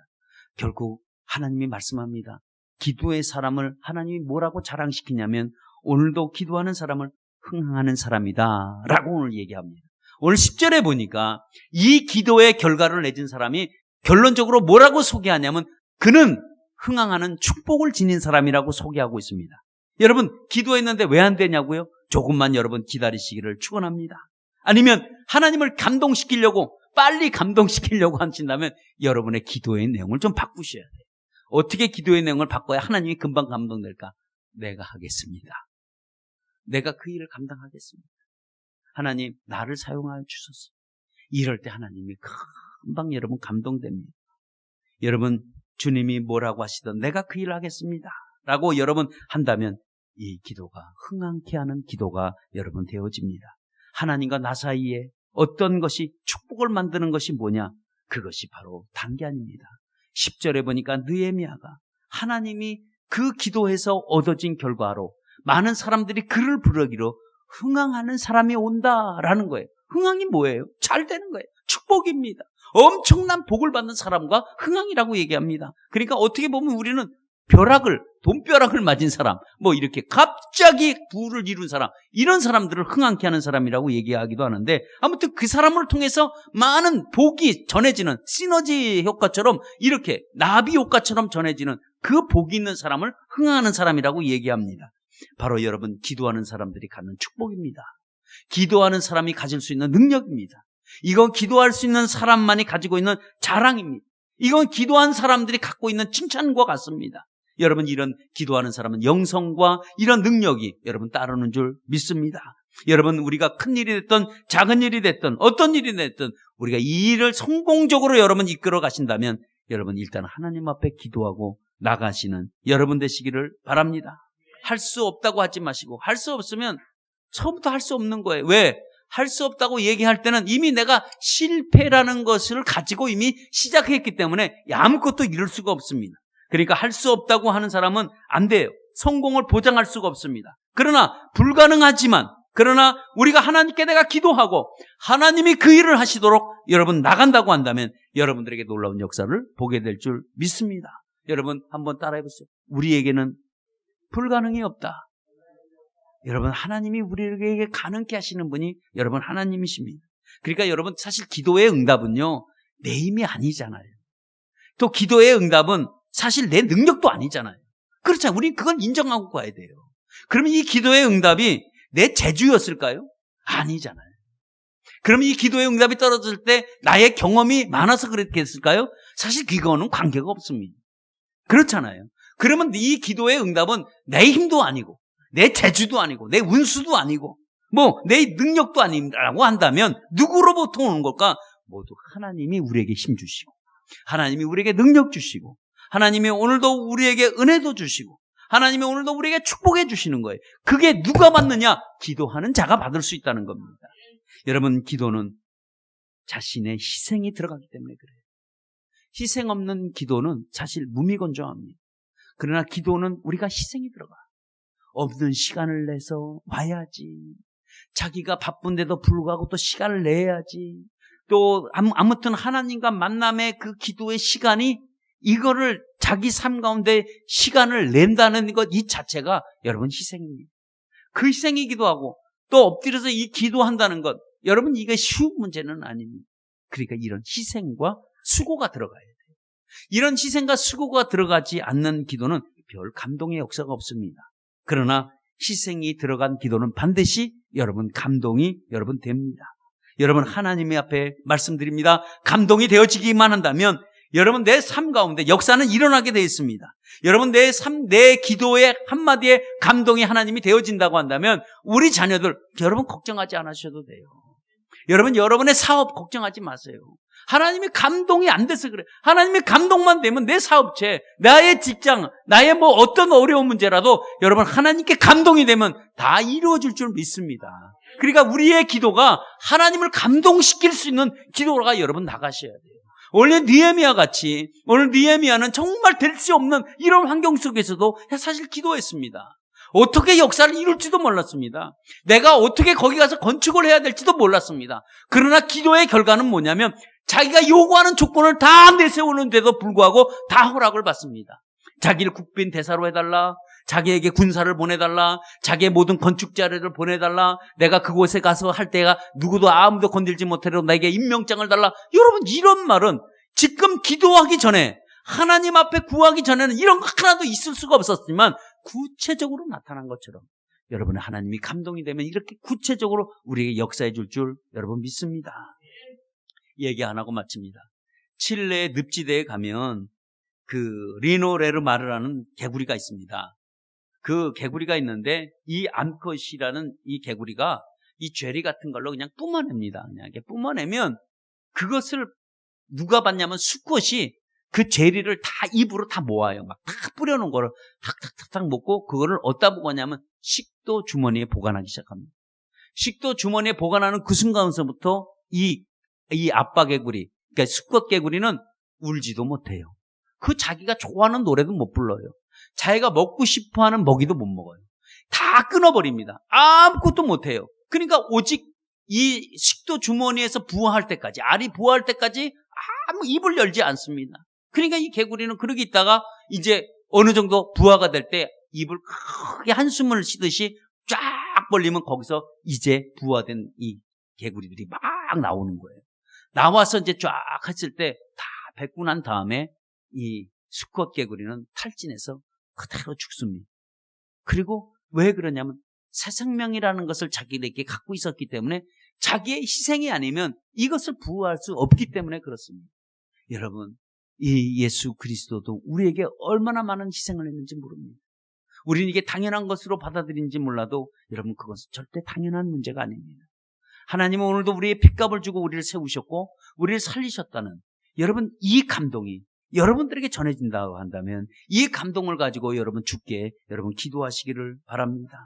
결국 하나님이 말씀합니다. 기도의 사람을 하나님이 뭐라고 자랑시키냐면 오늘도 기도하는 사람을 흥하는 사람이다 라고 오늘 얘기합니다. 오늘 10절에 보니까 이 기도의 결과를 내준 사람이 결론적으로 뭐라고 소개하냐면 그는 흥황하는 축복을 지닌 사람이라고 소개하고 있습니다. 여러분 기도했는데 왜 안 되냐고요? 조금만 여러분 기다리시기를 축원합니다. 아니면 하나님을 감동시키려고 빨리 감동시키려고 하신다면 여러분의 기도의 내용을 좀 바꾸셔야 돼요. 어떻게 기도의 내용을 바꿔야 하나님이 금방 감동될까? 내가 하겠습니다. 내가 그 일을 감당하겠습니다. 하나님 나를 사용하여 주소서. 이럴 때 하나님이 금방 여러분 감동됩니다. 여러분 주님이 뭐라고 하시던 내가 그 일을 하겠습니다 라고 여러분 한다면 이 기도가 흥황케 하는 기도가 여러분 되어집니다. 하나님과 나 사이에 어떤 것이 축복을 만드는 것이 뭐냐? 그것이 바로 단기안입니다. 10절에 보니까 느헤미야가 하나님이 그 기도에서 얻어진 결과로 많은 사람들이 그를 부르기로 흥황하는 사람이 온다라는 거예요. 흥황이 뭐예요? 잘 되는 거예요. 축복입니다. 엄청난 복을 받는 사람과 흥황이라고 얘기합니다. 그러니까 어떻게 보면 우리는 돈벼락을 맞은 사람, 뭐 이렇게 갑자기 부를 이룬 사람, 이런 사람들을 흥황케 하는 사람이라고 얘기하기도 하는데, 아무튼 그 사람을 통해서 많은 복이 전해지는 시너지 효과처럼, 이렇게 나비 효과처럼 전해지는 그 복이 있는 사람을 흥하는 사람이라고 얘기합니다. 바로 여러분, 기도하는 사람들이 갖는 축복입니다. 기도하는 사람이 가질 수 있는 능력입니다. 이건 기도할 수 있는 사람만이 가지고 있는 자랑입니다. 이건 기도한 사람들이 갖고 있는 칭찬과 같습니다. 여러분, 이런 기도하는 사람은 영성과 이런 능력이 여러분 따르는 줄 믿습니다. 여러분, 우리가 큰 일이 됐든 작은 일이 됐든 어떤 일이 됐든 우리가 이 일을 성공적으로 여러분 이끌어 가신다면 여러분 일단 하나님 앞에 기도하고 나가시는 여러분 되시기를 바랍니다. 할 수 없다고 하지 마시고, 할 수 없으면 처음부터 할 수 없는 거예요. 왜? 할 수 없다고 얘기할 때는 이미 내가 실패라는 것을 가지고 이미 시작했기 때문에 아무것도 이룰 수가 없습니다. 그러니까 할 수 없다고 하는 사람은 안 돼요. 성공을 보장할 수가 없습니다. 그러나 그러나 우리가 하나님께 내가 기도하고 하나님이 그 일을 하시도록 여러분 나간다고 한다면 여러분들에게 놀라운 역사를 보게 될 줄 믿습니다. 여러분 한번 따라해 보세요. 우리에게는 불가능이 없다. 여러분, 하나님이 우리에게 가능케 하시는 분이 여러분 하나님이십니다. 그러니까 여러분, 사실 기도의 응답은요, 내 힘이 아니잖아요. 또 기도의 응답은 사실 내 능력도 아니잖아요. 그렇잖아요. 우린 그걸 인정하고 가야 돼요. 그러면 이 기도의 응답이 내 재주였을까요? 아니잖아요. 그러면 이 기도의 응답이 떨어질 때 나의 경험이 많아서 그랬겠을까요? 사실 그거는 관계가 없습니다. 그렇잖아요. 그러면 이 기도의 응답은 내 힘도 아니고 내 재주도 아니고 내 운수도 아니고 뭐 내 능력도 아니라고 한다면 누구로부터 오는 걸까? 모두 하나님이 우리에게 힘 주시고 하나님이 우리에게 능력 주시고 하나님이 오늘도 우리에게 은혜도 주시고 하나님이 오늘도 우리에게 축복해 주시는 거예요. 그게 누가 받느냐? 기도하는 자가 받을 수 있다는 겁니다. 여러분, 기도는 자신의 희생이 들어가기 때문에 그래요. 희생 없는 기도는 사실 무미건조합니다. 그러나 기도는 우리가 희생이 들어가. 없는 시간을 내서 와야지. 자기가 바쁜데도 불구하고 또 시간을 내야지. 또 아무튼 하나님과 만남의 그 기도의 시간이 이거를 자기 삶 가운데 시간을 낸다는 것 이 자체가 여러분 희생입니다. 그 희생이기도 하고 또 엎드려서 이 기도한다는 것 여러분 이게 쉬운 문제는 아닙니다. 그러니까 이런 희생과 수고가 들어가야 돼요. 이런 희생과 수고가 들어가지 않는 기도는 별 감동의 역사가 없습니다. 그러나 희생이 들어간 기도는 반드시 여러분 감동이 여러분 됩니다. 여러분 하나님의 앞에 말씀드립니다. 감동이 되어지기만 한다면 여러분 내 삶 가운데 역사는 일어나게 되어 있습니다. 여러분 내 기도의 한마디에 감동이 하나님이 되어진다고 한다면 우리 자녀들 여러분 걱정하지 않으셔도 돼요. 여러분 여러분의 사업 걱정하지 마세요. 하나님이 감동이 안 돼서 그래. 하나님의 감동만 되면 내 사업체, 나의 직장, 나의 뭐 어떤 어려운 문제라도 여러분 하나님께 감동이 되면 다 이루어질 줄 믿습니다. 그러니까 우리의 기도가 하나님을 감동시킬 수 있는 기도가 여러분 나가셔야 돼요. 오늘 느헤미야는 정말 될 수 없는 이런 환경 속에서도 사실 기도했습니다. 어떻게 역사를 이룰지도 몰랐습니다. 내가 어떻게 거기 가서 건축을 해야 될지도 몰랐습니다. 그러나 기도의 결과는 뭐냐면 자기가 요구하는 조건을 다 내세우는데도 불구하고 다 허락을 받습니다. 자기를 국빈 대사로 해달라, 자기에게 군사를 보내달라, 자기의 모든 건축 자료를 보내달라, 내가 그곳에 가서 할 때가 누구도 아무도 건들지 못하도록 나에게 임명장을 달라. 여러분 이런 말은 지금 기도하기 전에 하나님 앞에 구하기 전에는 이런 거 하나도 있을 수가 없었지만 구체적으로 나타난 것처럼 여러분의 하나님이 감동이 되면 이렇게 구체적으로 우리에게 역사해 줄 여러분 믿습니다. 얘기 안 하고 마칩니다. 칠레의 늪지대에 가면 그 리노레르마르라는 개구리가 있습니다. 그 개구리가 있는데 이 암컷이라는 이 개구리가 이 죄리 같은 걸로 그냥 뿜어냅니다. 그냥 이렇게 뿜어내면 그것을 누가 봤냐면 수컷이 그 죄리를 다 입으로 다 모아요. 막 다 뿌려놓은 거를 탁탁탁탁 먹고 그거를 어디다 보관하냐면 식도 주머니에 보관하기 시작합니다. 식도 주머니에 보관하는 그 순간서부터 이 아빠 개구리, 그러니까 수컷 개구리는 울지도 못해요. 그 자기가 좋아하는 노래도 못 불러요. 자기가 먹고 싶어하는 먹이도 못 먹어요. 다 끊어버립니다. 아무것도 못해요. 그러니까 오직 이 식도 주머니에서 부화할 때까지, 알이 부화할 때까지 아무 입을 열지 않습니다. 그러니까 이 개구리는 그러고 있다가 이제 어느 정도 부화가 될 때 입을 크게 한숨을 쉬듯이 쫙 벌리면 거기서 이제 부화된 이 개구리들이 막 나오는 거예요. 나와서 이제 쫙 했을 때 다 뱉고 난 다음에 이 수컷 개구리는 탈진해서 그대로 죽습니다. 그리고 왜 그러냐면 새 생명이라는 것을 자기에게 갖고 있었기 때문에 자기의 희생이 아니면 이것을 부화할 수 없기 때문에 그렇습니다. 여러분, 이 예수 그리스도도 우리에게 얼마나 많은 희생을 했는지 모릅니다. 우리는 이게 당연한 것으로 받아들인지 몰라도 여러분, 그것은 절대 당연한 문제가 아닙니다. 하나님은 오늘도 우리의 핏값을 주고 우리를 세우셨고 우리를 살리셨다는, 여러분, 이 감동이 여러분들에게 전해진다고 한다면 이 감동을 가지고 여러분 주께 여러분 기도하시기를 바랍니다.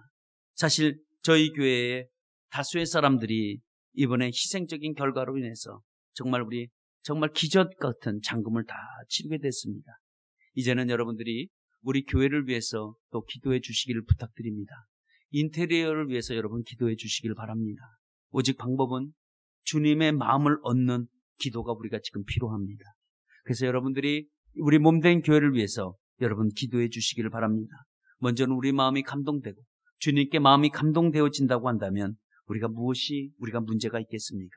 사실 저희 교회에 다수의 사람들이 이번에 희생적인 결과로 인해서 정말 기적 같은 장금을 다 치르게 됐습니다. 이제는 여러분들이 우리 교회를 위해서 또 기도해 주시기를 부탁드립니다. 인테리어를 위해서 여러분 기도해 주시기를 바랍니다. 오직 방법은 주님의 마음을 얻는 기도가 우리가 지금 필요합니다. 그래서 여러분들이 우리 몸된 교회를 위해서 여러분 기도해 주시기를 바랍니다. 먼저는 우리 마음이 감동되고 주님께 마음이 감동되어진다고 한다면 우리가 문제가 있겠습니까?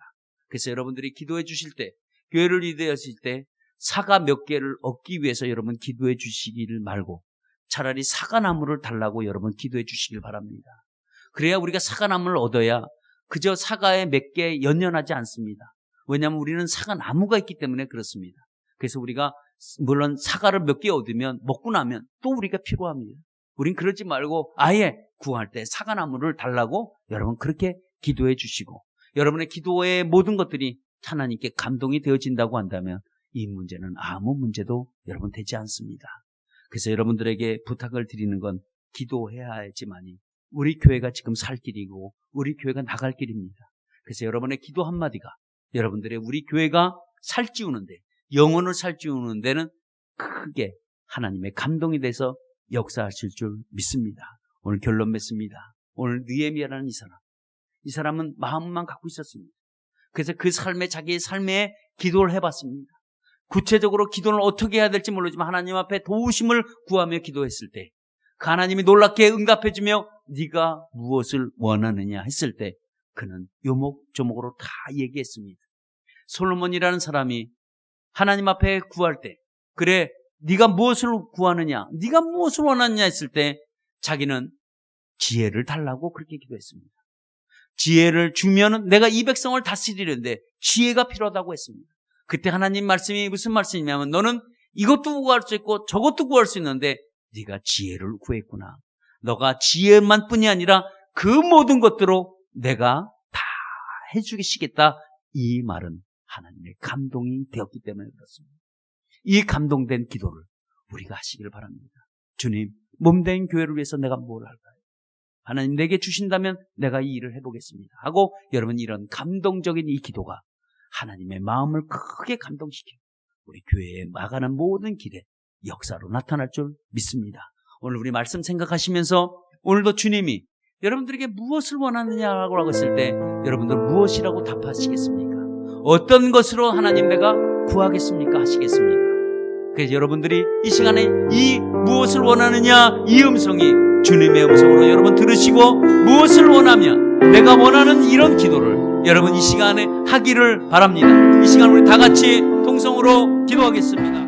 그래서 여러분들이 기도해 주실 때, 교회를 리드하실 때 사과 몇 개를 얻기 위해서 여러분 기도해 주시기를 말고 차라리 사과나무를 달라고 여러분 기도해 주시길 바랍니다. 그래야 우리가 사과나무를 얻어야 그저 사과에 몇 개 연연하지 않습니다. 왜냐하면 우리는 사과나무가 있기 때문에 그렇습니다. 그래서 우리가 물론 사과를 몇 개 얻으면 먹고 나면 또 우리가 필요합니다. 우린 그러지 말고 아예 구할 때 사과나무를 달라고 여러분 그렇게 기도해 주시고, 여러분의 기도의 모든 것들이 하나님께 감동이 되어진다고 한다면 이 문제는 아무 문제도 여러분 되지 않습니다. 그래서 여러분들에게 부탁을 드리는 건 기도해야 할지만이 우리 교회가 지금 살 길이고 우리 교회가 나갈 길입니다. 그래서 여러분의 기도 한마디가 여러분들의 우리 교회가 살찌우는데, 영혼을 살찌우는 데는 크게 하나님의 감동이 돼서 역사하실 줄 믿습니다. 오늘 결론 맺습니다. 오늘 느헤미야라는 이 사람은 마음만 갖고 있었습니다. 그래서 그 자기의 삶에 기도를 해봤습니다. 구체적으로 기도를 어떻게 해야 될지 모르지만 하나님 앞에 도우심을 구하며 기도했을 때 그 하나님이 놀랍게 응답해주며 네가 무엇을 원하느냐 했을 때 그는 요목조목으로 다 얘기했습니다. 솔로몬이라는 사람이 하나님 앞에 구할 때, 그래 네가 무엇을 구하느냐, 네가 무엇을 원하느냐 했을 때 자기는 지혜를 달라고 그렇게 기도했습니다. 지혜를 주면은 내가 이 백성을 다스리는데 지혜가 필요하다고 했습니다. 그때 하나님 말씀이 무슨 말씀이냐면 너는 이것도 구할 수 있고 저것도 구할 수 있는데 네가 지혜를 구했구나. 너가 지혜만 뿐이 아니라 그 모든 것들로 내가 다 해주시겠다. 이 말은 하나님의 감동이 되었기 때문에 그렇습니다. 이 감동된 기도를 우리가 하시길 바랍니다. 주님, 몸된 교회를 위해서 내가 뭘 할까요? 하나님 내게 주신다면 내가 이 일을 해보겠습니다 하고 여러분 이런 감동적인 이 기도가 하나님의 마음을 크게 감동시키고 우리 교회에 나가는 모든 길에 역사로 나타날 줄 믿습니다. 오늘 우리 말씀 생각하시면서 오늘도 주님이 여러분들에게 무엇을 원하느냐고 했을 때 여러분들 무엇이라고 답하시겠습니까? 어떤 것으로 하나님 내가 구하겠습니까? 하시겠습니까? 그래서 여러분들이 이 시간에 이 무엇을 원하느냐 이 음성이 주님의 음성으로 여러분 들으시고 무엇을 원하면 내가 원하는 이런 기도를 여러분 이 시간에 하기를 바랍니다. 이 시간 우리 다 같이 통성으로 기도하겠습니다.